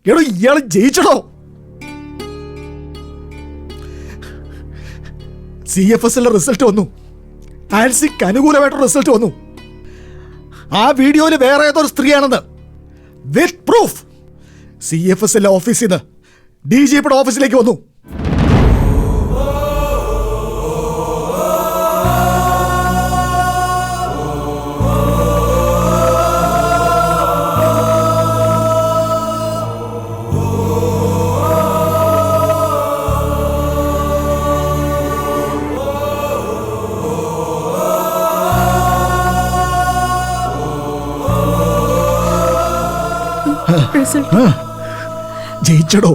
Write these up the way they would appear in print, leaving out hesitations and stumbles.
എടോ ഇയാള് ജയിച്ചടോ. CFSL result വന്നു. ആൻസിക്ക് അനുകൂലമായിട്ടുള്ള റിസൾട്ട് വന്നു. ആ വീഡിയോയിൽ വേറെ ഏതൊരു സ്ത്രീയാണെന്ന് വിത്ത് പ്രൂഫ് CFSL ഓഫീസിൽ നിന്ന് DGPയുടെ ഓഫീസിലേക്ക് വന്നു. ജയിച്ചടോ.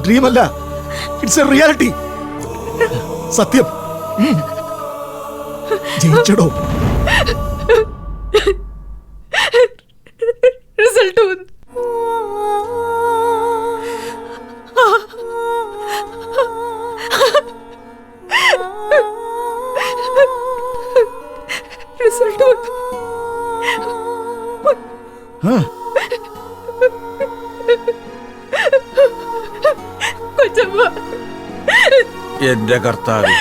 ഡ്രീം അല്ല, ഇറ്റ്സ് എ റിയാലിറ്റി. സത്യം. ജയിച്ചടോ. റിസൾട്ട് വന്നു. റിസൾട്ട് വന്നു. കൊച്ചമ്മ, എന്റെ കർത്താവേ,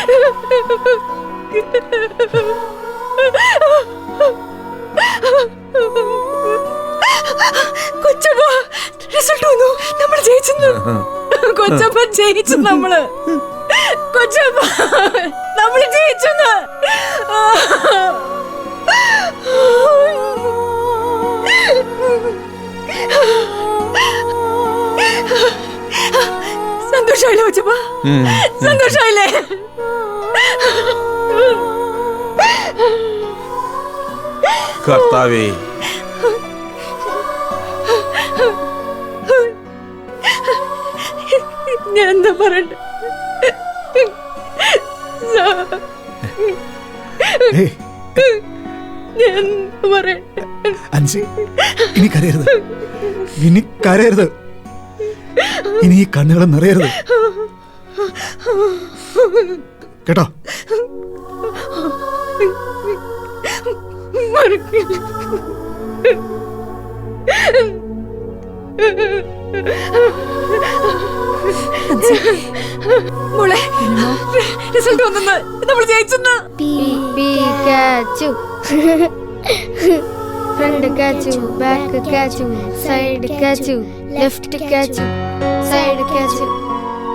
കൊച്ചമ്മ, റിസൾട്ട് വന്നു. നമ്മൾ ജയിച്ചെന്ന്. കൊച്ചമ്മ ജയിച്ചു. നമ്മള് കൊച്ചമ്മ നമ്മൾ ജയിച്ചെന്ന്. സന്തോഷായില്ലേ കൊച്ചമ്മ? സന്തോഷായില്ലേ? കർത്താവേ, ഞാൻ എന്താ പറയണ്ട? ഞാൻ പറയണ്ട. അൻസി, ഇനി കരയരുത്. ഇനി കരയരുത്. ഇനി ഈ കണ്ണുകൾ നിറയരുത് കേട്ടോ. മോളെ, റിസൾട്ട് വന്നെന്ന്. നമ്മൾ ജയിച്ചെന്ന്. Front catch, back catch, side catch, left catch, side catch,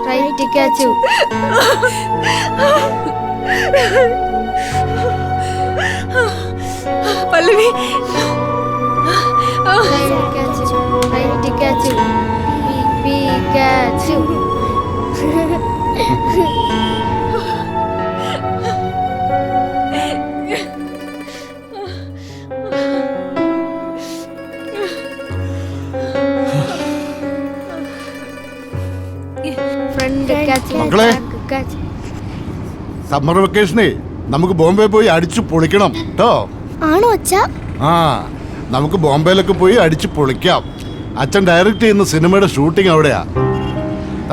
right catch. Pallavi, side catch, right catch, പി കാച്ചു. മക്കളെ, സമ്മർ വെക്കേഷനെ നമുക്ക് ബോംബെ പോയി അടിച്ചു പൊളിക്കണം കേട്ടോ. ആണോ അച്ഛാ? ആ, നമുക്ക് ബോംബെയിലൊക്കെ പോയി അടിച്ചു പൊളിക്കാം. അച്ഛൻ ഡയറക്റ്റ് ചെയ്യുന്ന സിനിമയുടെ ഷൂട്ടിംഗ് അവിടെയാ.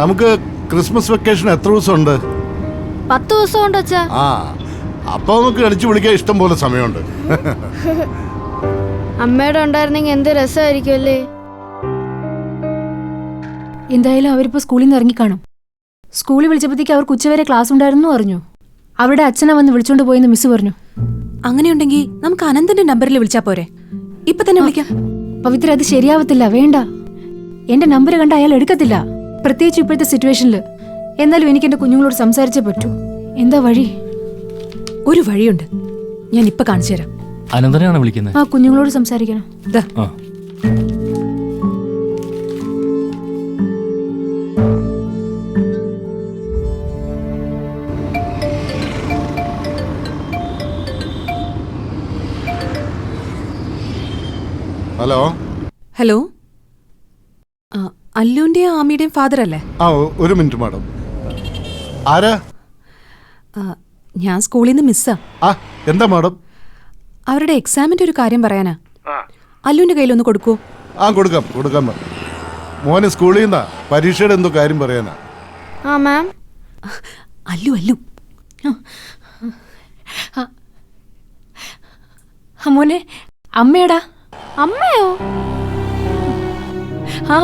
നമുക്ക് ക്രിസ്മസ് വെക്കേഷൻ എത്ര ദിവസം ഉണ്ട്? 10 ദിവസം ഉണ്ട് അച്ഛാ. ആ, അപ്പൊ നമുക്ക് അടിച്ചു പൊളിക്കാൻ ഇഷ്ടം പോലെ സമയമുണ്ട്. അമ്മയുടെ ഉണ്ടായിരുന്നെങ്കിൽ എന്ത് രസമായിരിക്കും അല്ലേ? എന്തായാലും അവരിപ്പോ സ്കൂളിൽ നിന്ന് ഇറങ്ങിക്കാണും. സ്കൂളിൽ വിളിച്ചപ്പോഴത്തേക്ക് അവർക്ക് ഉച്ചവരെ ക്ലാസ് ഉണ്ടായിരുന്നു പറഞ്ഞു. അവരുടെ അച്ഛനെ വന്ന് വിളിച്ചോണ്ട് പോയെന്ന് മിസ് പറഞ്ഞു. അങ്ങനെയുണ്ടെങ്കിൽ നമുക്ക് അനന്തന്റെ നമ്പറിൽ വിളിച്ചാ പോരെ? ഇപ്പൊ തന്നെ വിളിക്കാം. പവിത്ര, അത് ശരിയാവത്തില്ല. വേണ്ട, എന്റെ നമ്പർ കണ്ട അയാൾ എടുക്കത്തില്ല, പ്രത്യേകിച്ച് ഇപ്പോഴത്തെ സിറ്റുവേഷനിൽ. എന്നാലും എനിക്ക് എന്റെ കുഞ്ഞുങ്ങളോട് സംസാരിച്ചേ പറ്റൂ. എന്താ വഴി? ഒരു വഴിയുണ്ട്, ഞാൻ ഇപ്പൊ കാണിച്ചു തരാം. അനന്തനെയാണ് വിളിക്കുന്നത്. ആ, കുഞ്ഞുങ്ങളോട് സംസാരിക്കണം. ഹലോ. ഹലോ, അല്ലുവിന്റെയും ആമിയുടെയും ഫാദർ അല്ലേ? ആ, ഒരു മിനിറ്റ് മാഡം. ആരാ? ഞാൻ സ്കൂളിൽ നിന്ന് മിസ്സാ. ആ, എന്താ മാഡം? അവരുടെ എക്സാമിന്റെ ഒരു കാര്യം പറയാനാ. അല്ലുവിന്റെ കയ്യിലൊന്ന് കൊടുക്കൂ. ആ, കൊടുക്കാം കൊടുക്കാം. മോനെ സ്കൂളിൽ നിന്നാ പരീക്ഷയുടെ എന്തോ കാര്യം പറയാനാ. ആ മാം. അല്ലു അല്ലു. മോനെ, അമ്മയടാ. അമ്മയോ? ആ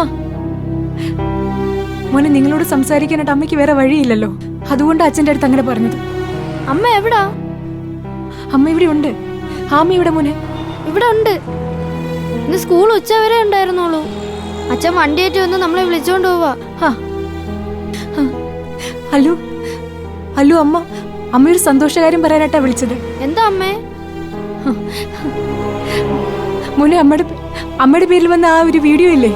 മോനെ, നിങ്ങളോട് സംസാരിക്കാനായിട്ട് അമ്മയ്ക്ക് വേറെ വഴിയില്ലല്ലോ, അതുകൊണ്ട് അച്ഛൻ്റെ അടുത്ത് അങ്ങനെ പറഞ്ഞത്. അമ്മ എവിടാ? അമ്മ ഇവിടെ ഉണ്ട്. ആമി ഇവിടെ മോനെ. ഇവിടെ ഉണ്ട്. ഇന്ന് സ്കൂൾ ഉച്ച വരെ ഉണ്ടായിരുന്നുള്ളൂ. അച്ഛൻ വണ്ടിയേറ്റ് വന്ന് നമ്മളെ വിളിച്ചോണ്ട് പോവാ. ആ ആ. അല്ലു അല്ലു, അമ്മയൊരു സന്തോഷകാര്യം പറയാനായിട്ടാ വിളിച്ചത്. എന്താ അമ്മേ? മോനെ, അമ്മയുടെ പേരിൽ വന്ന ആ ഒരു വീഡിയോ ഇല്ലേ,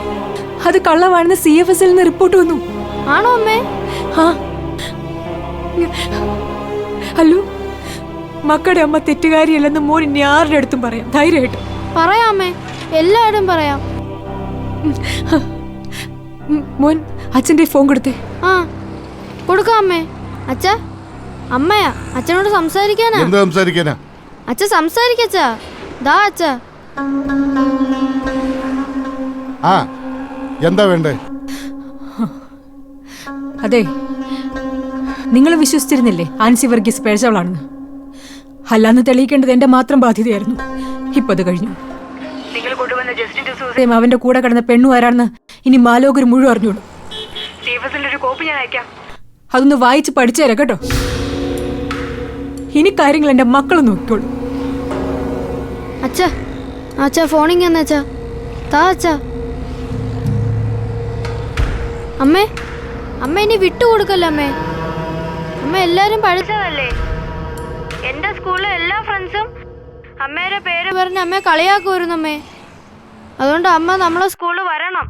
അത് കള്ളമാണെന്ന് CFSൽ നിന്ന് റിപ്പോർട്ട് വന്നു. ആണോ അമ്മേ? ആ അല്ലു, മക്കളുടെ അമ്മ തെറ്റുകാരിയല്ലെന്ന് മോൻ ഇനി ആരുടെ അടുത്തും പറയാം, ധൈര്യമായിട്ട് പറയാം അമ്മേ, എല്ലാവരും പറയാം. മോൻ അച്ഛൻ്റെ ഫോൺ കൊടുത്തേ. ആ കൊടുക്കാം അമ്മേ. അച്ഛ, അമ്മയാ, അച്ഛനോട് സംസാരിക്കാനാ. എന്താ സംസാരിക്കാനാ? അച്ഛ സംസാരിക്കച്ചാ. ദാ അച്ഛ. ആ എന്താ വേണ്ടേ? അതെ, നിങ്ങൾ വിശ്വസിച്ചിരുന്നില്ലേ ആൻസി വർഗീസ് പേഴ്ചവളാണെന്ന്? അല്ലാന്ന് തെളിയിക്കേണ്ടത് എന്റെ മാത്രം ബാധ്യതയായിരുന്നു. ഇപ്പൊ അത് കഴിഞ്ഞു. നിങ്ങൾ കൊണ്ടുവന്ന ജസ്റ്റിൻ ഡിസൂസയും അവന്റെ കൂടെ കിടന്ന പെണ്ണു ആരാണെന്ന് ഇനി മാലോകർ മുഴുവൻ അറിഞ്ഞോളൂ. ഒരു കോപ്പി ഞാൻ അയക്കാം, അതൊന്ന് വായിച്ച് പഠിച്ചേരാ കേട്ടോ. ഇനി കാര്യങ്ങൾ എന്റെ മക്കൾ നോക്കിക്കോളൂ. അച്ഛ, അച്ഛ ഫോണിങ് എന്ന് അച്ഛ. താ അച്ഛ. അമ്മേ, അമ്മ ഇനി വിട്ടുകൊടുക്കല്ലേ അമ്മേ. അമ്മ എല്ലാരും പഠിച്ചതല്ലേ. എന്റെ സ്കൂളിലെ എല്ലാ ഫ്രണ്ട്സും അമ്മയുടെ പേര് പറഞ്ഞ് അമ്മയെ കളിയാക്കുമായിരുന്നു അമ്മേ. അതുകൊണ്ട് അമ്മ നമ്മളെ സ്കൂളിൽ വരണം.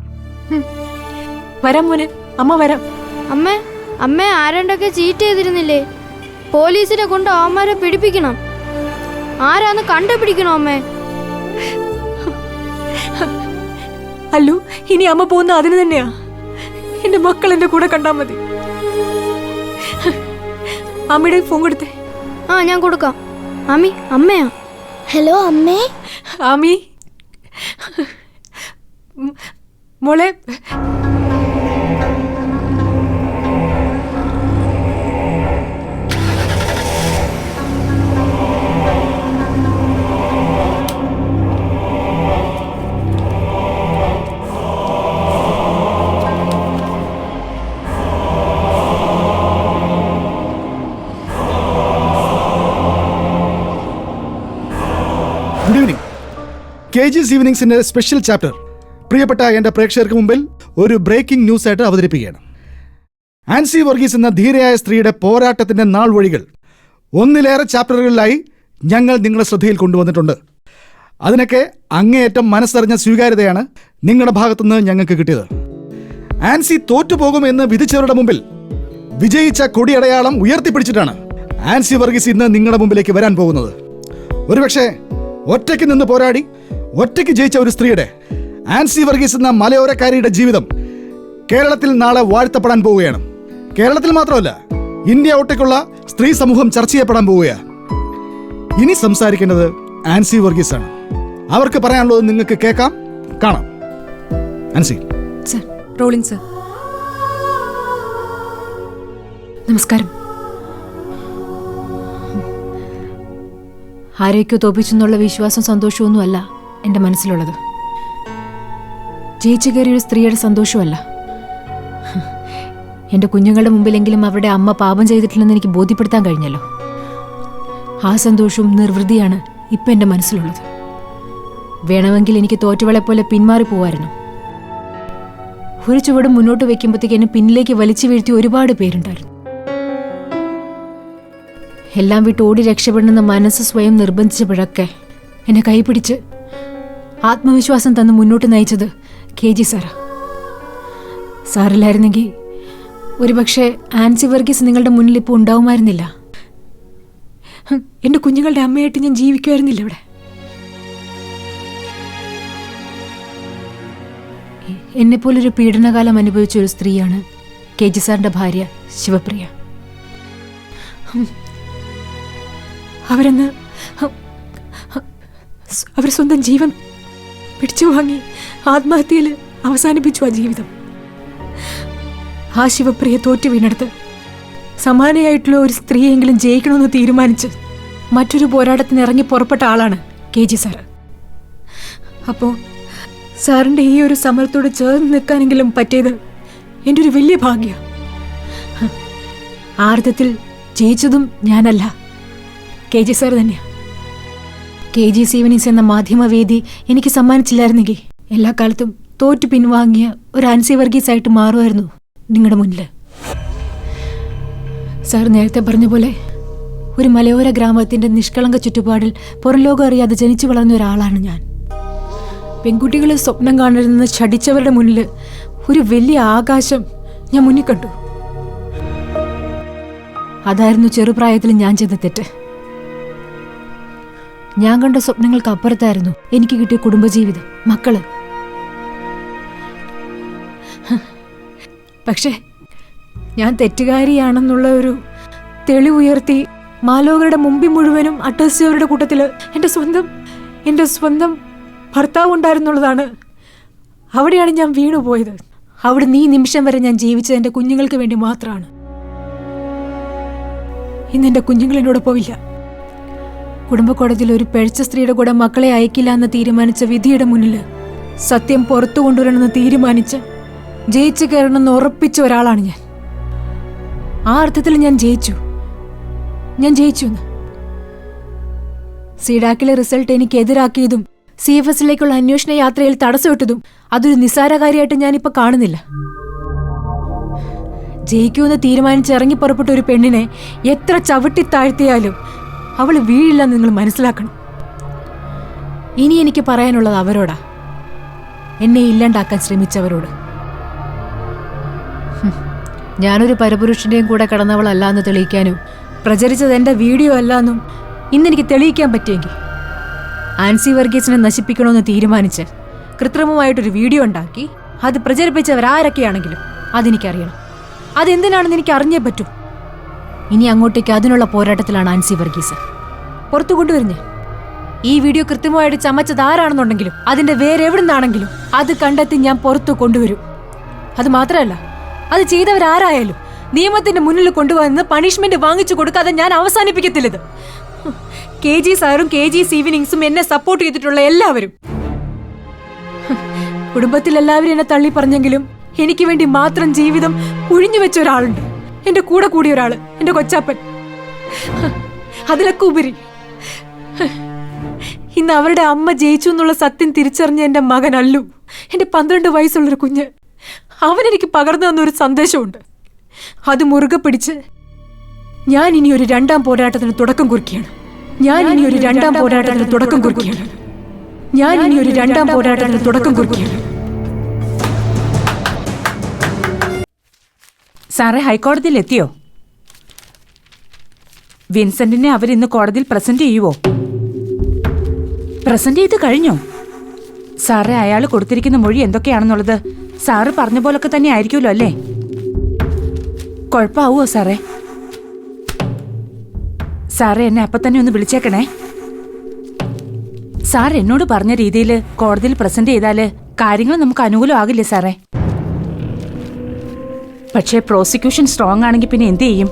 വരാം മോനെ, അമ്മ വരാം. അമ്മേ, അമ്മേ ആരണ്ടൊക്കെ ചീറ്റ് ചെയ്തിരുന്നില്ലേ, പോലീസിനെ കൊണ്ട് അവന്മാരെ പിടിപ്പിക്കണം. ആരാന്ന് കണ്ടുപിടിക്കണം അമ്മേ. അല്ലു, ഇനി അമ്മ പോകുന്ന അതിന് തന്നെയാ. എന്റെ മക്കൾ എന്റെ കൂടെ കണ്ടാ മതി. അമ്മയുടെ ഫോൺ കൊടുത്തേ. ആ ഞാൻ കൊടുക്കാം. ആമി, അമ്മയാ. ഹലോ അമ്മേ. ആമി മോളെ, ഗുഡ് ഈവനിങ്. KG's ഈവനിങ്സിന്റെ സ്പെഷ്യൽ ചാപ്റ്റർ പ്രിയപ്പെട്ട എൻ്റെ പ്രേക്ഷകർക്ക് മുമ്പിൽ ഒരു ബ്രേക്കിംഗ് ന്യൂസ് ആയിട്ട് അവതരിപ്പിക്കുകയാണ്. ആൻസി വർഗീസ് എന്ന ധീരയായ സ്ത്രീയുടെ പോരാട്ടത്തിന്റെ നാൾ വഴികൾ ഒന്നിലേറെ ചാപ്റ്ററുകളിലായി ഞങ്ങൾ നിങ്ങളുടെ ശ്രദ്ധയിൽ കൊണ്ടുവന്നിട്ടുണ്ട്. അതിനൊക്കെ അങ്ങേയറ്റം മനസ്സറിഞ്ഞ സ്വീകാര്യതയാണ് നിങ്ങളുടെ ഭാഗത്തുനിന്ന് ഞങ്ങൾക്ക് കിട്ടിയത്. ആൻസി തോറ്റുപോകുമെന്ന് വിധിച്ചവരുടെ മുമ്പിൽ വിജയിച്ച കൊടിയടയാളം ഉയർത്തിപ്പിടിച്ചിട്ടാണ് ആൻസി വർഗീസ് ഇന്ന് നിങ്ങളുടെ മുമ്പിലേക്ക് വരാൻ പോകുന്നത്. ഒരുപക്ഷെ ഒറ്റയ്ക്ക് നിന്ന് പോരാടി ഒറ്റയ്ക്ക് ജയിച്ച ഒരു സ്ത്രീയുടെ, ആൻസി വർഗീസ് എന്ന മലയോരക്കാരിയുടെ ജീവിതം കേരളത്തിൽ നാളെ വാഴ്ത്തപ്പെടാൻ പോവുകയാണ്. കേരളത്തിൽ മാത്രമല്ല, ഇന്ത്യ ഒട്ടേക്കുള്ള സ്ത്രീ സമൂഹം ചർച്ച ചെയ്യപ്പെടാൻ പോവുകയാണ്. ഇനി സംസാരിക്കേണ്ടത് ആൻസി വർഗീസ് ആണ്. അവർക്ക് പറയാനുള്ളത് നിങ്ങൾക്ക് കേൾക്കാം, കാണാം. ആൻസി. Sir, rolling sir. നമസ്കാരം. ആരെയൊക്കെ തോപ്പിച്ചെന്നുള്ള വിശ്വാസം സന്തോഷമൊന്നുമല്ല എൻ്റെ മനസ്സിലുള്ളത്. ജയിച്ചു കയറിയൊരു സ്ത്രീയുടെ സന്തോഷമല്ല. എൻ്റെ കുഞ്ഞുങ്ങളുടെ മുമ്പിലെങ്കിലും അവരുടെ അമ്മ പാപം ചെയ്തിട്ടില്ലെന്ന് എനിക്ക് ബോധ്യപ്പെടുത്താൻ കഴിഞ്ഞല്ലോ. ആ സന്തോഷവും നിർവൃതിയാണ് ഇപ്പം എൻ്റെ മനസ്സിലുള്ളത്. വേണമെങ്കിൽ എനിക്ക് തോറ്റുവളെ പോലെ പിന്മാറി പോവായിരുന്നു. ഒരു ചുവട് മുന്നോട്ട് വെക്കുമ്പോഴത്തേക്ക് എന്നെ പിന്നിലേക്ക് വലിച്ചു വീഴ്ത്തിയ ഒരുപാട് പേരുണ്ടായിരുന്നു. എല്ലാം വിട്ട് ഓടി രക്ഷപ്പെടണമെന്ന മനസ്സ് സ്വയം നിർബന്ധിച്ചപ്പോഴൊക്കെ എന്നെ കൈപിടിച്ച് ആത്മവിശ്വാസം തന്ന് മുന്നോട്ട് നയിച്ചത് KG സാറാ. സാറില്ലായിരുന്നെങ്കിൽ ഒരുപക്ഷെ ആൻസി വർഗീസ് നിങ്ങളുടെ മുന്നിൽ ഇപ്പോൾ ഉണ്ടാവുമായിരുന്നില്ല. എൻ്റെ കുഞ്ഞുങ്ങളുടെ അമ്മയായിട്ട് ഞാൻ ജീവിക്കുമായിരുന്നില്ല ഇവിടെ. എന്നെപ്പോലൊരു പീഡനകാലം അനുഭവിച്ച ഒരു സ്ത്രീയാണ് KG സാറിൻ്റെ ഭാര്യ ശിവപ്രിയ. അവർ സ്വന്തം ജീവൻ പിടിച്ചു വാങ്ങി ആത്മഹത്യയിൽ അവസാനിപ്പിച്ചു ആ ജീവിതം. ആ ശിവപ്രിയ തോറ്റു വീണെടുത്ത് സമാനയായിട്ടുള്ള ഒരു സ്ത്രീയെങ്കിലും ജയിക്കണമെന്ന് തീരുമാനിച്ച് മറ്റൊരു പോരാട്ടത്തിന് ഇറങ്ങി പുറപ്പെട്ട ആളാണ് KG സാറ്. അപ്പോ സാറിന്റെ ഈ ഒരു സമരത്തോട് ചേർന്ന് നിൽക്കാനെങ്കിലും പറ്റിയത് എൻ്റെ ഒരു വലിയ ഭാഗ്യ. ആർദ്ദത്തിൽ ജയിച്ചതും ഞാനല്ല, KG സാർ തന്നെയാ. KG ഈവനിങ്സ് എന്ന മാധ്യമവേദി എനിക്ക് സമ്മാനിച്ചില്ലായിരുന്നെങ്കിൽ എല്ലാ കാലത്തും തോറ്റു പിൻവാങ്ങിയ ഒരു ആൻസി വർഗീസ് ആയിട്ട് മാറുമായിരുന്നു നിങ്ങളുടെ മുന്നിൽ. സാർ നേരത്തെ പറഞ്ഞ പോലെ ഒരു മലയോര ഗ്രാമത്തിന്റെ നിഷ്കളങ്ക ചുറ്റുപാടിൽ പുറംലോകം അറിയാതെ ജനിച്ചു വളർന്ന ഒരാളാണ് ഞാൻ. പെൺകുട്ടികളെ സ്വപ്നം കാണരുതെന്ന് ഛടിച്ചവരുടെ മുന്നിൽ ഒരു വലിയ ആകാശം ഞാൻ മുന്നിൽ കണ്ടു. അതായിരുന്നു ചെറുപ്രായത്തിൽ ഞാൻ ചെയ്ത തെറ്റ്. ഞാൻ കണ്ട സ്വപ്നങ്ങൾക്ക് അപ്പുറത്തായിരുന്നു എനിക്ക് കിട്ടിയ കുടുംബജീവിതം, മക്കള്. പക്ഷേ ഞാൻ തെറ്റുകാരിയാണെന്നുള്ള ഒരു തെളിവുയർത്തി മാലോകരുടെ മുമ്പിൽ മുഴുവനും അട്ടഹസിച്ചവരുടെ കൂട്ടത്തില് എൻ്റെ സ്വന്തം ഭർത്താവ് ഉണ്ടായിരുന്നുള്ളതാണ്. അവിടെയാണ് ഞാൻ വീണുപോയത്. അവിടെ ഈ നിമിഷം വരെ ഞാൻ ജീവിച്ചത് എൻ്റെ കുഞ്ഞുങ്ങൾക്ക് വേണ്ടി മാത്രമാണ്. ഇന്ന് എൻ്റെ കുഞ്ഞുങ്ങൾ എന്നോടൊപ്പം ഇല്ല. കുടുംബക്കോടതിയിൽ ഒരു പിഴച്ച സ്ത്രീയുടെ കൂടെ മക്കളെ അയക്കില്ല എന്ന് തീരുമാനിച്ച വിധിയുടെ മുന്നിൽ സത്യം പുറത്തു കൊണ്ടുവരണമെന്ന് തീരുമാനിച്ച് ജയിച്ചു കയറണമെന്ന് ഉറപ്പിച്ച ഒരാളാണ് ഞാൻ. ആ അർത്ഥത്തിൽ ഞാൻ ജയിച്ചു. സീഡാക്കിലെ റിസൾട്ട് എനിക്ക് എതിരാക്കിയതും CFSലേക്കുള്ള അന്വേഷണ യാത്രയിൽ തടസ്സമിട്ടതും അതൊരു നിസ്സാരകാരിയായിട്ട് ഞാനിപ്പോ കാണുന്നില്ല. ജയിക്കുമെന്ന് തീരുമാനിച്ച് ഇറങ്ങി പുറപ്പെട്ട ഒരു പെണ്ണിനെ എത്ര ചവിട്ടി താഴ്ത്തിയാലും അവൾ വീഴില്ലെന്ന് നിങ്ങൾ മനസ്സിലാക്കണം. ഇനി എനിക്ക് പറയാനുള്ളത് അവരോടാ, എന്നെ ഇല്ലാണ്ടാക്കാൻ ശ്രമിച്ചവരോട്. ഞാനൊരു പരപുരുഷന്റെയും കൂടെ കടന്നവളല്ല എന്ന് തെളിയിക്കാനും പ്രചരിച്ചത് എൻ്റെ വീഡിയോ അല്ലാന്നും ഇന്നെനിക്ക് തെളിയിക്കാൻ പറ്റിയെങ്കിൽ ആൻസി വർഗീസിനെ നശിപ്പിക്കണമെന്ന് തീരുമാനിച്ച് കൃത്രിമമായിട്ടൊരു വീഡിയോ ഉണ്ടാക്കി അത് പ്രചരിപ്പിച്ചവരാരൊക്കെയാണെങ്കിലും അതെനിക്കറിയണം. അതെന്തിനാണെന്ന് എനിക്ക് അറിഞ്ഞേ പറ്റൂ. ഇനി അങ്ങോട്ടേക്ക് അതിനുള്ള പോരാട്ടത്തിലാണ് ആൻസി വർഗീസ്. പുറത്തു കൊണ്ടുവരുന്നേ ഈ വീഡിയോ കൃത്യമായിട്ട് ചമച്ചത് ആരാണെന്നുണ്ടെങ്കിലും അതിന്റെ വേറെ എവിടുന്നാണെങ്കിലും അത് കണ്ടെത്തി ഞാൻ പുറത്തു കൊണ്ടുവരും. അത് മാത്രമല്ല, അത് ചെയ്തവരാരായാലും നിയമത്തിന്റെ മുന്നിൽ കൊണ്ടുവന്ന് പണിഷ്മെന്റ് വാങ്ങിച്ചു കൊടുക്കാതെ ഞാൻ അവസാനിപ്പിക്കത്തില്ലത്. KG സാറും KG ഈവനിങ്സും എന്നെ സപ്പോർട്ട് ചെയ്തിട്ടുള്ള എല്ലാവരും, കുടുംബത്തിൽ എല്ലാവരും എന്നെ തള്ളി പറഞ്ഞെങ്കിലും എനിക്ക് വേണ്ടി മാത്രം ജീവിതം ഒഴിഞ്ഞു വെച്ച ഒരാളുണ്ട്, എന്റെ കൂടെ കൂടിയ ഒരാള്, എന്റെ കൊച്ചാപ്പൻ. അതിലൊക്കെ ഉപരി ഇന്ന് അവരുടെ അമ്മ ജയിച്ചു എന്നുള്ള സത്യം തിരിച്ചറിഞ്ഞ എന്റെ മകൻ അല്ലു, എന്റെ 12 വയസ്സുള്ളൊരു കുഞ്ഞ്, അവനെനിക്ക് പകർന്നു തന്നൊരു സന്ദേശമുണ്ട്. അത് മുറുകെ പിടിച്ച് ഞാൻ ഇനി ഒരു രണ്ടാം പോരാട്ടത്തിന് തുടക്കം കുറിക്കുകയാണ്. സാറേ, ഹൈക്കോടതിയിൽ എത്തിയോ? വിൻസെന്റിനെ അവരിന്ന് കോടതിയിൽ പ്രസന്റ് ചെയ്യുവോ? പ്രസന്റ് ചെയ്ത് കഴിഞ്ഞോ? സാറേ, അയാൾ കൊടുത്തിരിക്കുന്ന മൊഴി എന്തൊക്കെയാണെന്നുള്ളത് സാറ് പറഞ്ഞ പോലൊക്കെ തന്നെ ആയിരിക്കുമല്ലോ അല്ലേ? കുഴപ്പമാവോ സാറേ? സാറേ, എന്നെ അപ്പൊ തന്നെ ഒന്ന് വിളിച്ചേക്കണേ. സാർ എന്നോട് പറഞ്ഞ രീതിയിൽ കോടതിയിൽ പ്രസന്റ് ചെയ്താല് കാര്യങ്ങൾ നമുക്ക് അനുകൂലമാകില്ലേ സാറേ? പക്ഷേ പ്രോസിക്യൂഷൻ സ്ട്രോങ് ആണെങ്കിൽ പിന്നെ എന്ത് ചെയ്യും?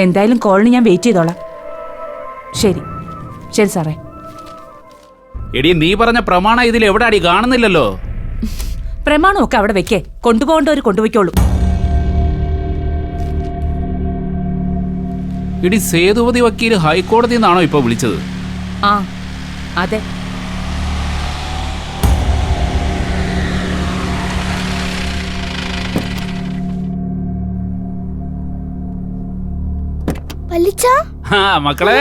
എന്തായാലും കോളിന് ഞാൻ വെയിറ്റ് ചെയ്തോളാം. ശരി ശരി സാറേ. എടി, നീ പറഞ്ഞ പ്രമാണം ഇതിൽ എവിടാടി കാണുന്നില്ലല്ലോ. പ്രമാണമൊക്കെ അവിടെ വെക്കേ, കൊണ്ടുപോകേണ്ടവർ കൊണ്ടുപോയിക്കോളൂ. എടി, സേതുപതി വക്കീൽ ഹൈക്കോടതിയിൽ നിന്നാണോ ഇപ്പൊ വിളിച്ചത്? ആ അതെ. മക്കളെ,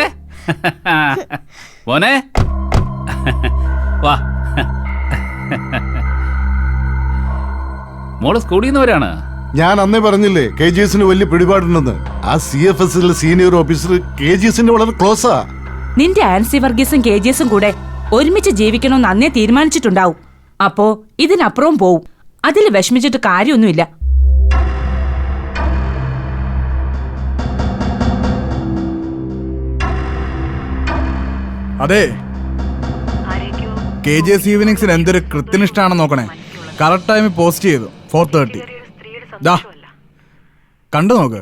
മോനെ വാ. മോള് സ്കൂളിൽ നിന്ന് വരാണ്. ഞാൻ അന്നേ പറഞ്ഞില്ലേ KGSന് വലിയ പിടിപാടുണ്ടെന്ന്. ആ CFSലെ സീനിയർ ഓഫീസർ KGSന്റെ വളരെ ക്ലോസാ. നിന്റെ ആൻസി വർഗീസും KGSും കൂടെ ഒരുമിച്ച് ജീവിക്കണമെന്ന് അന്നേ തീരുമാനിച്ചിട്ടുണ്ടാവും. അപ്പോ ഇതിനപ്പുറവും പോവും. അതിൽ വിഷമിച്ചിട്ട് കാര്യമൊന്നുമില്ല. അതെ, KGS ഈവനിങ്സിന് എന്തൊരു കൃത്യനിഷ്ഠാണെന്ന് നോക്കണേ. കറക്റ്റ് ടൈമിൽ പോസ്റ്റ് ചെയ്തു 4:30. കണ്ടു നോക്ക്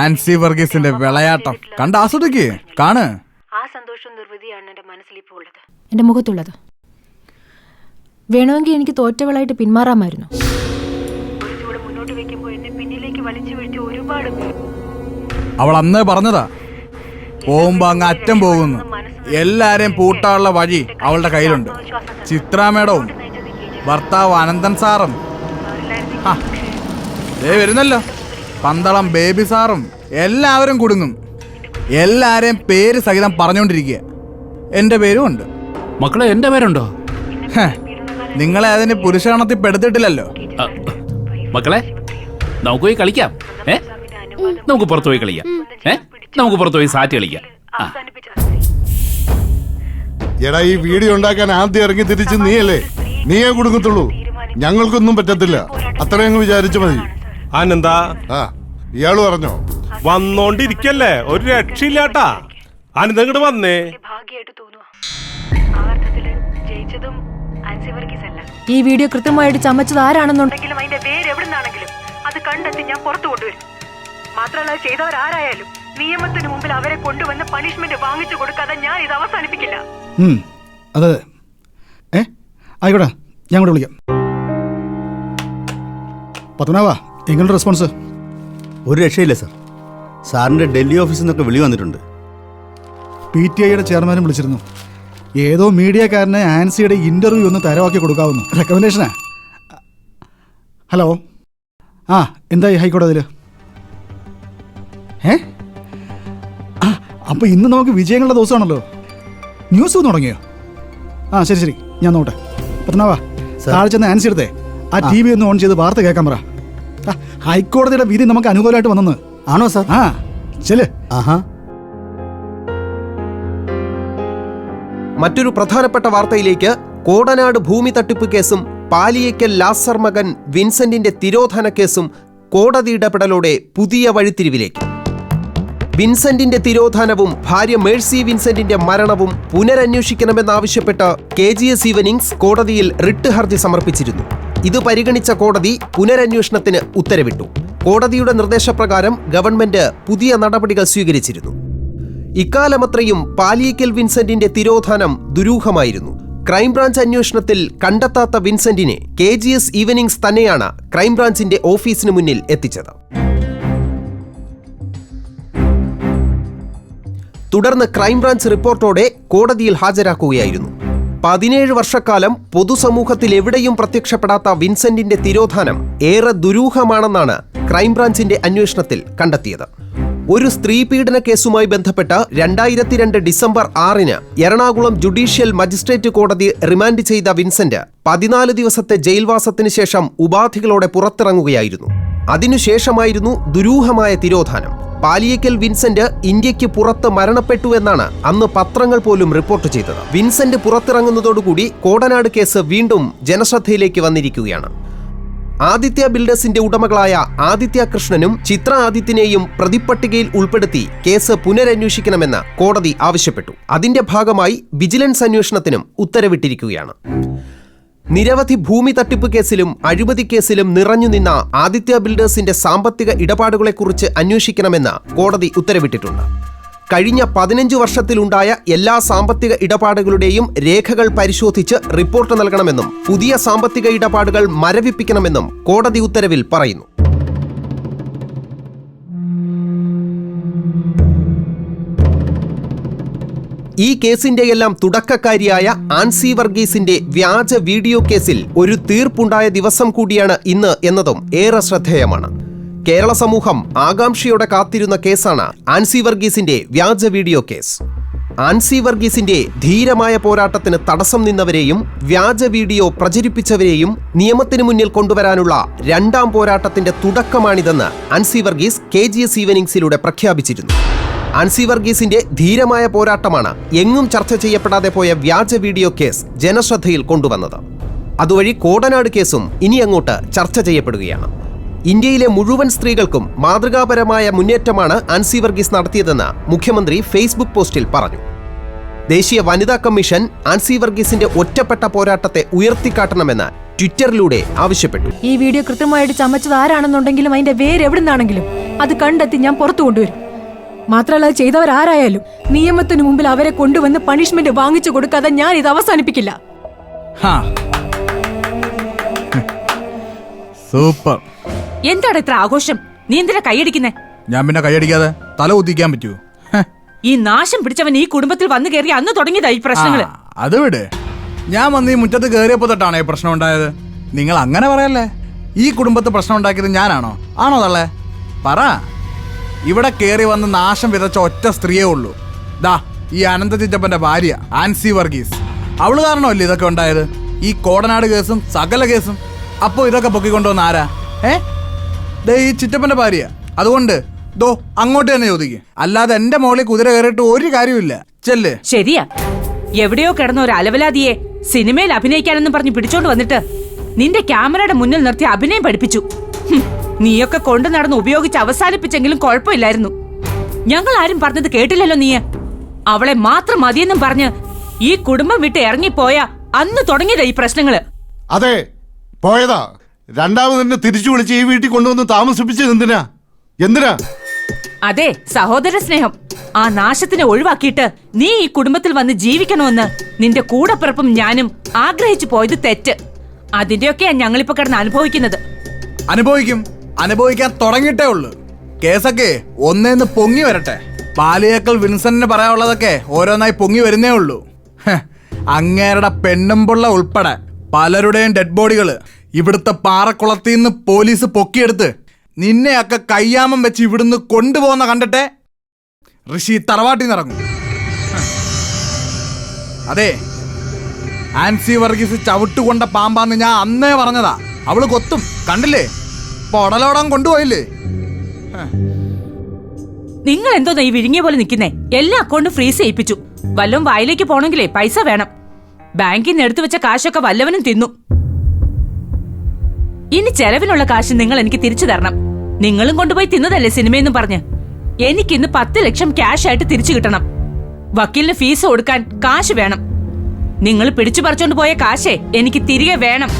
ആൻസി വർഗീസിന്റെ വിളയാട്ടം. കണ്ട് ആസ്വദിക്ക്, കാണ്. ആ സന്തോഷവും നിർവൃതിയാണ് എൻ്റെ മനസ്സിലിപ്പോൾ ഉള്ളത്, എൻ്റെ മുഖത്തുള്ളത്. വേണമെങ്കിൽ എനിക്ക് തോറ്റവളായിട്ട് പിന്മാറാമായിരുന്നു. ഒരു ചൂട് മുന്നോട്ട് വെക്കുമ്പോൾ എന്നെ പിന്നിലേക്ക് വലിച്ചു വീഴ്ത്തി ഒരുപാട് പേർ. അവൾ അന്നേ പറഞ്ഞതാ പോകുമ്പോ അങ്ങ് അറ്റം പോകുന്നു. എല്ലാരെയും പൂട്ടാനുള്ള വഴി അവളുടെ കയ്യിലുണ്ട്. ചിത്ര മേഡവും ഭർത്താവ് അനന്തൻ സാറും വരുന്നല്ലോ, പന്തളം ബേബി സാറും എല്ലാവരും കുടുങ്ങും. എല്ലാരെയും പേര് സഹിതം പറഞ്ഞുകൊണ്ടിരിക്കുക. എൻ്റെ പേരും ഉണ്ട്. മക്കളെ എന്റെ പേരുണ്ടോ? നിങ്ങളെ അതിന് പുരുഷഗണത്തിൽ പെടുത്തിട്ടില്ലല്ലോ. മക്കളെ നമുക്ക് പോയി കളിക്കാം. നമുക്ക് പുറത്തു പോയി കളിക്കാം. നമുക്ക് പുറത്തു പോയി സാറ്റ് കളിക്കാം. എടാ, ഈ വീഡിയോ ഉണ്ടാക്കാൻ ആദ്യം ഇറങ്ങി തിരിച്ച് നീയല്ലേ? നീയേ കുടുങ്ങത്തുള്ളൂ, ഞങ്ങൾക്കൊന്നും പറ്റത്തില്ല. അത്രയങ്ങ് വിചാരിച്ചു മതി. ആനന്ദാ, ഇയാള് പറഞ്ഞോ? വന്നോണ്ടിരിക്കല്ലേ, ഒരു രക്ഷയില്ലാട്ടാ. ആനന്ദ ഇങ്ങോട്ട് വന്നേ. ഈ വീഡിയോ കൃത്യമായിട്ട് ചമച്ചത് ആരാണെന്നുണ്ടെങ്കിലും അതിന്റെ പേര് എവിടുന്നാണെങ്കിലും അത് കണ്ടെത്തി ഞാൻ പുറത്തു കൊണ്ടുവരും. മാത്രമല്ല, ചെയ്തവരാരായാലും നിയമത്തിന് മുമ്പിൽ അവരെ കൊണ്ടുവന്ന് പണിഷ്മെന്റ് വാങ്ങിച്ചു കൊടുക്കാതെ ഞാൻ ഇത് അവസാനിപ്പിക്കില്ല. അതെ, ആയിക്കോട്ടെ, ഞാൻ കൂടെ വിളിക്കാം. പത്മനാഭ, എങ്ങനെയുള്ള റെസ്പോൺസ്? ഒരു രക്ഷയില്ല സാർ. സാറിൻ്റെ ഡൽഹി ഓഫീസിൽ നിന്നൊക്കെ വിളി വന്നിട്ടുണ്ട്. PTIയുടെ ചെയർമാനും വിളിച്ചിരുന്നു. ഏതോ മീഡിയക്കാരനെ ആൻസിയുടെ ഇന്റർവ്യൂ ഒന്ന് തരവാക്കി കൊടുക്കാവുന്നു. റെക്കമെൻഡേഷനാ. ഹലോ, എന്തായി ഹൈക്കോടതിയിൽ? അപ്പോൾ ഇന്ന് നമുക്ക് വിജയങ്ങളുടെ ദിവസമാണല്ലോ. ന്യൂസ് തുടങ്ങിയോ? ശരി, ഞാൻ നോട്ടെ. പത്മനാഭ, താഴെ ചെന്ന് ആൻസി എടുത്തേ ആ TV ഒന്ന് ഓൺ ചെയ്ത് വാർത്ത കേൾക്കാൻ പറ. ഹൈക്കോടതിയുടെ വിധി നമുക്ക് അനുകൂലമായിട്ട് വന്നെന്ന്. ആണോ സാർ? ചെല്. മറ്റൊരു പ്രധാനപ്പെട്ട വാർത്തയിലേക്ക്. കോടനാട് ഭൂമി തട്ടിപ്പ് കേസും പാലിയേക്കൽ ലാസർ മകൻ വിൻസെന്റിന്റെ തിരോധാന കേസും കോടതി ഇടപെടലോടെ പുതിയ വഴിത്തിരിവിലേക്ക്. വിൻസെന്റിന്റെ തിരോധാനവും ഭാര്യ മേഴ്സി വിൻസെന്റിന്റെ മരണവും പുനരന്വേഷിക്കണമെന്നാവശ്യപ്പെട്ട് KGS ഈവനിങ്സ് കോടതിയിൽ റിട്ട് ഹർജി സമർപ്പിച്ചിരുന്നു. ഇത് പരിഗണിച്ച കോടതി പുനരന്വേഷണത്തിന് ഉത്തരവിട്ടു. കോടതിയുടെ നിർദ്ദേശപ്രകാരം ഗവൺമെന്റ് പുതിയ നടപടികൾ സ്വീകരിച്ചിരുന്നു. ഇക്കാലമത്രയും പാലിയേക്കൽ വിൻസെന്റിന്റെ തിരോധാനം ദുരൂഹമായിരുന്നു. ക്രൈംബ്രാഞ്ച് അന്വേഷണത്തിൽ കണ്ടെത്താത്ത വിൻസെന്റിനെ KGS ഈവനിങ്സ് തന്നെയാണ് ക്രൈംബ്രാഞ്ചിന്റെ ഓഫീസിന് മുന്നിൽ എത്തിച്ചത്. തുടർന്ന് ക്രൈംബ്രാഞ്ച് റിപ്പോർട്ടോടെ കോടതിയിൽ ഹാജരാക്കുകയായിരുന്നു. 17 വർഷക്കാലം പൊതുസമൂഹത്തിൽ എവിടെയും പ്രത്യക്ഷപ്പെടാത്ത വിൻസെന്റിന്റെ തിരോധാനം ഏറെ ദുരൂഹമാണെന്നാണ് ക്രൈംബ്രാഞ്ചിന്റെ അന്വേഷണത്തിൽ കണ്ടെത്തിയത്. ഒരു സ്ത്രീപീഡന കേസുമായി ബന്ധപ്പെട്ട് 2002 ഡിസംബർ 6-ന് എറണാകുളം ജുഡീഷ്യൽ മജിസ്ട്രേറ്റ് കോടതി റിമാൻഡ് ചെയ്ത വിൻസെന്റ് 14 ദിവസത്തെ ജയിൽവാസത്തിന് ശേഷം ഉപാധികളോടെ പുറത്തിറങ്ങുകയായിരുന്നു. അതിനുശേഷമായിരുന്നു ദുരൂഹമായ തിരോധാനം. പാലിയേക്കൽ വിൻസെന്റ് ഇന്ത്യക്ക് പുറത്ത് മരണപ്പെട്ടു എന്നാണ് അന്ന് പത്രങ്ങൾ പോലും റിപ്പോർട്ട് ചെയ്തത്. വിൻസെന്റ് പുറത്തിറങ്ങുന്നതോടുകൂടി കോടനാട് കേസ് വീണ്ടും ജനശ്രദ്ധയിലേക്ക് വന്നിരിക്കുകയാണ്. ആദിത്യ ബിൽഡേഴ്സിന്റെ ഉടമകളായ ആദിത്യ കൃഷ്ണനും ചിത്ര ആദിത്യനെയും പ്രതിപ്പട്ടികയിൽ ഉൾപ്പെടുത്തി കേസ് പുനരന്വേഷിക്കണമെന്ന് കോടതി ആവശ്യപ്പെട്ടു. അതിന്റെ ഭാഗമായി വിജിലൻസ് അന്വേഷണത്തിനും ഉത്തരവിട്ടിരിക്കുകയാണ്. നിരവധി ഭൂമി തട്ടിപ്പ് കേസിലും അഴിമതി കേസിലും നിറഞ്ഞുനിന്ന ആദിത്യ ബിൽഡേഴ്സിന്റെ സാമ്പത്തിക ഇടപാടുകളെക്കുറിച്ച് അന്വേഷിക്കണമെന്ന് കോടതി ഉത്തരവിട്ടിട്ടുണ്ട്. കഴിഞ്ഞ 15 വർഷത്തിലുണ്ടായ എല്ലാ സാമ്പത്തിക ഇടപാടുകളുടെയും രേഖകൾ പരിശോധിച്ച് റിപ്പോർട്ട് നൽകണമെന്നും പുതിയ സാമ്പത്തിക ഇടപാടുകൾ മരവിപ്പിക്കണമെന്നും കോടതി ഉത്തരവിൽ പറയുന്നു. ഈ കേസിന്റെയെല്ലാം തുടക്കക്കാരിയായ ആൻസി വർഗീസിന്റെ വ്യാജ വീഡിയോ കേസിൽ ഒരു തീർപ്പുണ്ടായ ദിവസം കൂടിയാണ് ഇന്ന് എന്നതും ഏറെ ശ്രദ്ധേയമാണ്. കേരള സമൂഹം ആകാംക്ഷയോടെ കാത്തിരുന്ന കേസാണ് ആൻസി വർഗീസിന്റെ വ്യാജ വീഡിയോ കേസ്. ആൻസി വർഗീസിന്റെ ധീരമായ പോരാട്ടത്തിന് തടസ്സം നിന്നവരെയും വ്യാജ വീഡിയോ പ്രചരിപ്പിച്ചവരെയും നിയമത്തിന് മുന്നിൽ കൊണ്ടുവരാനുള്ള രണ്ടാം പോരാട്ടത്തിന്റെ തുടക്കമാണിതെന്ന് ആൻസി വർഗീസ് KGS ഈവനിങ്സിലൂടെ പ്രഖ്യാപിച്ചിരുന്നു. ആൻസി വർഗീസിന്റെ ധീരമായ പോരാട്ടമാണ് എങ്ങും ചർച്ച ചെയ്യപ്പെടാതെ പോയ വ്യാജ വീഡിയോ കേസ് ജനശ്രദ്ധയിൽ കൊണ്ടുവന്നത്. അതുവഴി കോടനാട് കേസും ഇനി അങ്ങോട്ട് ചർച്ച ചെയ്യപ്പെടുകയാണ്. ഇന്ത്യയിലെ മുഴുവൻ സ്ത്രീകൾക്കും മാതൃകാപരമായ മുന്നേറ്റമാണ് ആൻസി വർഗീസ് നടത്തിയതെന്ന് മുഖ്യമന്ത്രി ഫേസ്ബുക്ക് പോസ്റ്റിൽ പറഞ്ഞു. ദേശീയ വനിതാ കമ്മീഷൻ ആൻസി വർഗീസിന്റെ ഒറ്റപ്പെട്ട പോരാട്ടത്തെ ഉയർത്തിക്കാട്ടണമെന്ന് ട്വിറ്ററിലൂടെ ആവശ്യപ്പെട്ടു. ഈ വീഡിയോ കൃത്യമായിട്ട് ചമച്ചത് ആരാണെന്നുണ്ടെങ്കിലും അതിന്റെ വേര് എവിടുന്നാണെങ്കിലും അത് കണ്ടെത്തി ഞാൻ പുറത്തു കൊണ്ടുവരും. മാത്രമല്ല അത് ചെയ്തവരാരായാലും നിയമത്തിന് മുമ്പിൽ അവരെ കൊണ്ടുവന്ന് പണിഷ്മെന്റ് വാങ്ങിച്ചു കൊടുക്കാതെ ഞാൻ ഇത് അവസാനിപ്പിക്കില്ല. ഹാ. സൂപ്പർ. എന്താണ് ഇത്ര ആഘോഷം? നീ എന്തിനാ കൈയടിക്കുന്നേ? ഞാൻ പിന്നെ കൈയടിക്കാതെ തല കുത്തിക്കാൻ പറ്റുമോ? ഈ നാശം പിടിച്ചവൻ ഈ കുടുംബത്തിൽ വന്നു കയറി അന്ന് തുടങ്ങിയതാ ഈ പ്രശ്നങ്ങള്. അത് വിട്. ഞാൻ വന്ന് ഈ മുറ്റത്ത് കയറിയപ്പോ തൊട്ടാണ് ഈ പ്രശ്നം ഉണ്ടായത്. നിങ്ങൾ അങ്ങനെ പറയല്ലേ. ഈ കുടുംബത്ത് പ്രശ്നം ഉണ്ടാക്കിയത് ഞാനാണോ? ആണോ തള്ളേ? പറ. ഇവിടെ കയറി വന്ന് നാശം വിതച്ച ഒറ്റ സ്ത്രീയേ ഉള്ളൂ. ദാ ഈ അനന്ത ചിറ്റപ്പന്റെ ഭാര്യ ആൻസി വർഗീസ്. അവള് കാരണമല്ലേ ഇതൊക്കെ ഉണ്ടായത്? ഈ കോടനാട് കേസും സകല കേസും. അപ്പോ ഇതൊക്കെ പൊക്കിക്കൊണ്ടുവന്ന ആരാ? ദേ ഈ ചിറ്റപ്പന്റെ ഭാര്യ. അതുകൊണ്ട് ദോ അങ്ങോട്ട് തന്നെ ചോദിക്കും. അല്ലാതെ എന്റെ മോളിൽ കുതിര കയറിയിട്ട് ഒരു കാര്യമില്ല. ചെല്ല്. ശരിയാ. എവിടെയോ കിടന്ന ഒരു അലവലാതിയെ സിനിമയിൽ അഭിനയിക്കാനെന്നും പറഞ്ഞ് പിടിച്ചോണ്ട് വന്നിട്ട് നിന്റെ ക്യാമറയുടെ മുന്നിൽ നിർത്തി അഭിനയം പഠിപ്പിച്ചു. നീയൊക്കെ കൊണ്ടു നടന്ന് ഉപയോഗിച്ച് അവസാനിപ്പിച്ചെങ്കിലും കുഴപ്പമില്ലായിരുന്നു. ഞങ്ങൾ ആരും പറഞ്ഞത് കേട്ടില്ലല്ലോ നീ. അവളെ മാത്രം മതിയെന്നും പറഞ്ഞ് ഈ കുടുംബം വിട്ട് ഇറങ്ങിപ്പോയാ അന്ന് തുടങ്ങിയതാ ഈ പ്രശ്നങ്ങള്. അതെ, പോയതാ. രണ്ടാമത് തന്നെ തിരിച്ചു വിളിച്ച് ഈ വീട്ടിൽ കൊണ്ടുവന്ന് താമസിപ്പിച്ചത് എന്തിനാ? അതെ, സഹോദര സ്നേഹം. ആ നാശത്തിനെ ഒഴിവാക്കിയിട്ട് നീ ഈ കുടുംബത്തിൽ വന്ന് ജീവിക്കണമെന്ന് നിന്റെ കൂടപ്പിറപ്പും ഞാനും ആഗ്രഹിച്ചു പോയത് തെറ്റ്. അതിന്റെയൊക്കെയാ ഞങ്ങളിപ്പോ കിടന്ന് അനുഭവിക്കുന്നത്. അനുഭവിക്കാൻ തുടങ്ങിയിട്ടേ ഉള്ളൂ. കേസൊക്കെ ഒന്നേന്ന് പൊങ്ങി വരട്ടെ. പാലിയേക്കൽ വിൻസെന്റിന് പറയാനുള്ളതൊക്കെ ഓരോന്നായി പൊങ്ങി വരുന്നേ ഉള്ളൂ. അങ്ങേരുടെ പെണ്ണുമ്പുള്ള ഉൾപ്പെടെ പലരുടെയും ഡെഡ് ബോഡികള് ഇവിടുത്തെ പാറക്കുളത്തിൽ നിന്ന് പോലീസ് പൊക്കിയെടുത്ത് നിന്നെയൊക്കെ കയ്യാമം വെച്ച് ഇവിടുന്ന് കൊണ്ടുപോകുന്ന കണ്ടിട്ടെ ഋഷി തറവാട്ടിൽ നിന്നിറങ്ങും. അതെ, ആൻസി വർഗീസ് ചവിട്ടുകൊണ്ട പാമ്പാന്ന് ഞാൻ അന്നേ പറഞ്ഞതാ. അവള് കൊത്തും, കണ്ടില്ലേ? പൊടലോടാൻ കൊണ്ടുപോയില്ലേ? നിങ്ങൾ എന്തോന്നാ ഈ വിഴുങ്ങിയ പോലെ നിൽക്കുന്നേ? എല്ലാ അക്കൗണ്ടും ഫ്രീസ് ചെയ്യിപ്പിച്ചു. വല്ലതും വായിലേക്ക് പോണെങ്കിലേ പൈസ വേണം. ബാങ്കിൽ നിന്ന് എടുത്തു വെച്ച കാശൊക്കെ വല്ലവനും തിന്നു. ഇനി ചെലവിനുള്ള കാശ് നിങ്ങൾ എനിക്ക് തിരിച്ചു തരണം. നിങ്ങളും കൊണ്ടുപോയി തിന്നതല്ലേ സിനിമയെന്നും പറഞ്ഞ്. എനിക്കിന്ന് 10 ലക്ഷം ക്യാഷ് ആയിട്ട് തിരിച്ചു കിട്ടണം. വക്കീലിന് ഫീസ് കൊടുക്കാൻ കാശ് വേണം. നിങ്ങൾ പിടിച്ചു പറിച്ചോണ്ട് പോയ കാശേ എനിക്ക് തിരികെ വേണം.